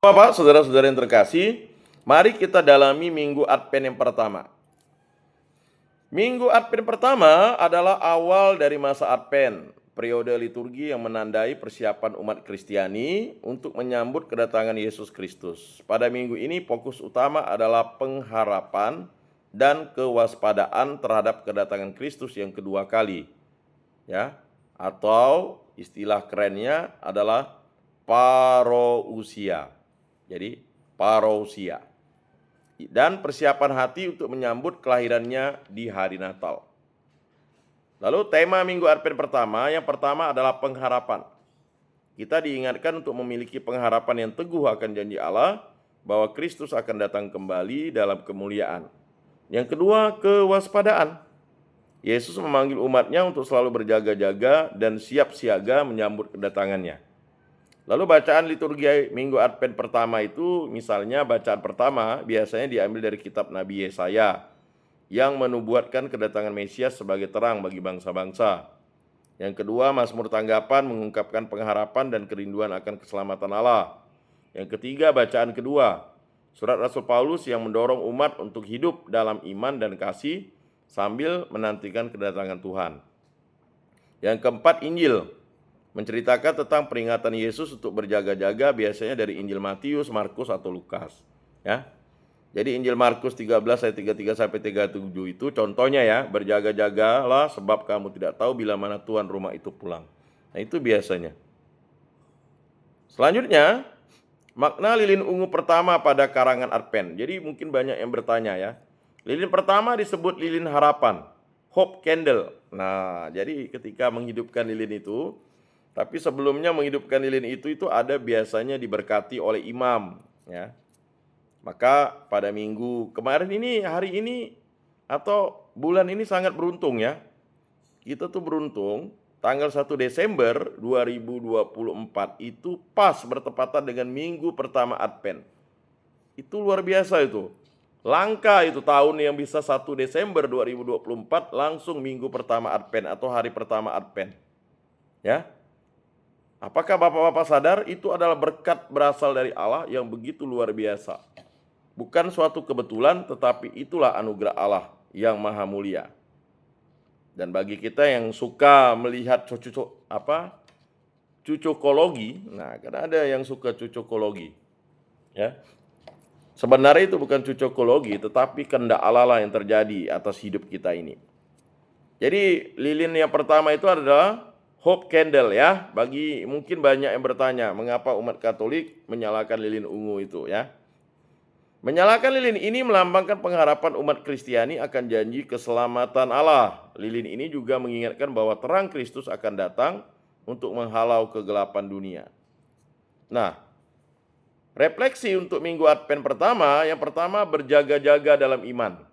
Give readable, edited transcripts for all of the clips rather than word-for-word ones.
Bapak, saudara-saudara yang terkasih, mari kita dalami Minggu Advent yang pertama. Minggu Advent pertama adalah awal dari masa Advent, periode liturgi yang menandai persiapan umat Kristiani untuk menyambut kedatangan Yesus Kristus. Pada minggu ini fokus utama adalah pengharapan dan kewaspadaan terhadap kedatangan Kristus yang kedua kali. Ya, atau istilah kerennya adalah parousia. Jadi, parousia. Dan persiapan hati untuk menyambut kelahirannya di hari Natal. Lalu tema Minggu Advent pertama, yang pertama adalah pengharapan. Kita diingatkan untuk memiliki pengharapan yang teguh akan janji Allah bahwa Kristus akan datang kembali dalam kemuliaan. Yang kedua, kewaspadaan. Yesus memanggil umatnya untuk selalu berjaga-jaga dan siap siaga menyambut kedatangannya. Lalu bacaan liturgi Minggu Advent pertama itu, misalnya bacaan pertama biasanya diambil dari kitab Nabi Yesaya yang menubuatkan kedatangan Mesias sebagai terang bagi bangsa-bangsa. Yang kedua, Mazmur tanggapan mengungkapkan pengharapan dan kerinduan akan keselamatan Allah. Yang ketiga, bacaan kedua, surat Rasul Paulus yang mendorong umat untuk hidup dalam iman dan kasih sambil menantikan kedatangan Tuhan. Yang keempat, Injil menceritakan tentang peringatan Yesus untuk berjaga-jaga, biasanya dari Injil Matius, Markus, atau Lukas. Ya. Jadi Injil Markus 13 ayat 33 sampai 37 itu contohnya ya, berjaga-jagalah sebab kamu tidak tahu bila mana tuan rumah itu pulang. Nah, itu biasanya. Selanjutnya, makna lilin ungu pertama pada karangan Advent. Jadi mungkin banyak yang bertanya ya. Lilin pertama disebut lilin harapan, hope candle. Nah, jadi ketika menghidupkan lilin itu, tapi sebelumnya menghidupkan lilin itu ada biasanya diberkati oleh imam, ya. Maka pada minggu kemarin ini, hari ini, atau bulan ini sangat beruntung ya. Kita tuh beruntung, tanggal 1 Desember 2024 itu pas bertepatan dengan minggu pertama Advent. Itu luar biasa itu. Langka itu tahun yang bisa 1 Desember 2024 langsung minggu pertama Advent atau hari pertama Advent. Ya. Apakah Bapak-Bapak sadar itu adalah berkat berasal dari Allah yang begitu luar biasa. Bukan suatu kebetulan, tetapi itulah anugerah Allah yang maha mulia. Dan bagi kita yang suka melihat cocokologi, nah karena ada yang suka cocokologi, ya. Sebenarnya itu bukan cocokologi, tetapi kehendak Allah lah yang terjadi atas hidup kita ini. Jadi lilin yang pertama itu adalah hope candle ya. Bagi mungkin banyak yang bertanya, mengapa umat Katolik menyalakan lilin ungu itu ya. Menyalakan lilin ini melambangkan pengharapan umat Kristiani akan janji keselamatan Allah. Lilin ini juga mengingatkan bahwa terang Kristus akan datang untuk menghalau kegelapan dunia. Nah, refleksi untuk Minggu Advent pertama, yang pertama berjaga-jaga dalam iman.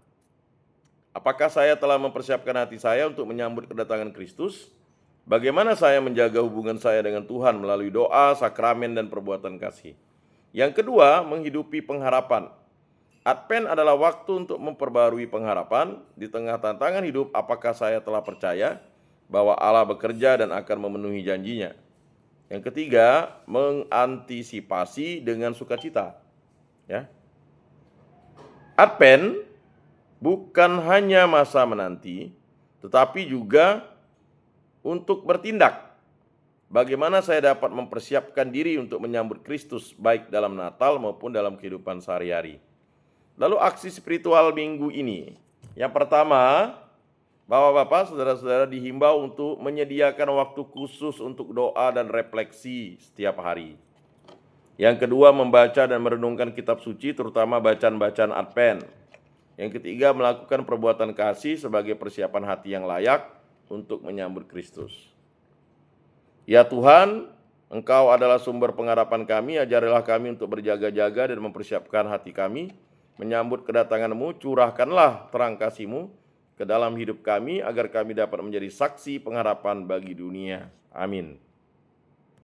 Apakah saya telah mempersiapkan hati saya untuk menyambut kedatangan Kristus? Bagaimana saya menjaga hubungan saya dengan Tuhan melalui doa, sakramen, dan perbuatan kasih? Yang kedua, menghidupi pengharapan. Advent adalah waktu untuk memperbarui pengharapan di tengah tantangan hidup. Apakah saya telah percaya bahwa Allah bekerja dan akan memenuhi janjinya? Yang ketiga, mengantisipasi dengan sukacita. Ya. Advent bukan hanya masa menanti, tetapi juga untuk bertindak. Bagaimana saya dapat mempersiapkan diri untuk menyambut Kristus baik dalam Natal maupun dalam kehidupan sehari-hari. Lalu aksi spiritual minggu ini. Yang pertama, Bapak-bapak, saudara-saudara dihimbau untuk menyediakan waktu khusus untuk doa dan refleksi setiap hari. Yang kedua, membaca dan merenungkan kitab suci, terutama bacaan-bacaan Advent. Yang ketiga, melakukan perbuatan kasih sebagai persiapan hati yang layak untuk menyambut Kristus. Ya Tuhan, Engkau adalah sumber pengharapan kami, ajarilah kami untuk berjaga-jaga dan mempersiapkan hati kami, menyambut kedatangan-Mu, curahkanlah terang kasih-Mu ke dalam hidup kami, agar kami dapat menjadi saksi pengharapan bagi dunia. Amin.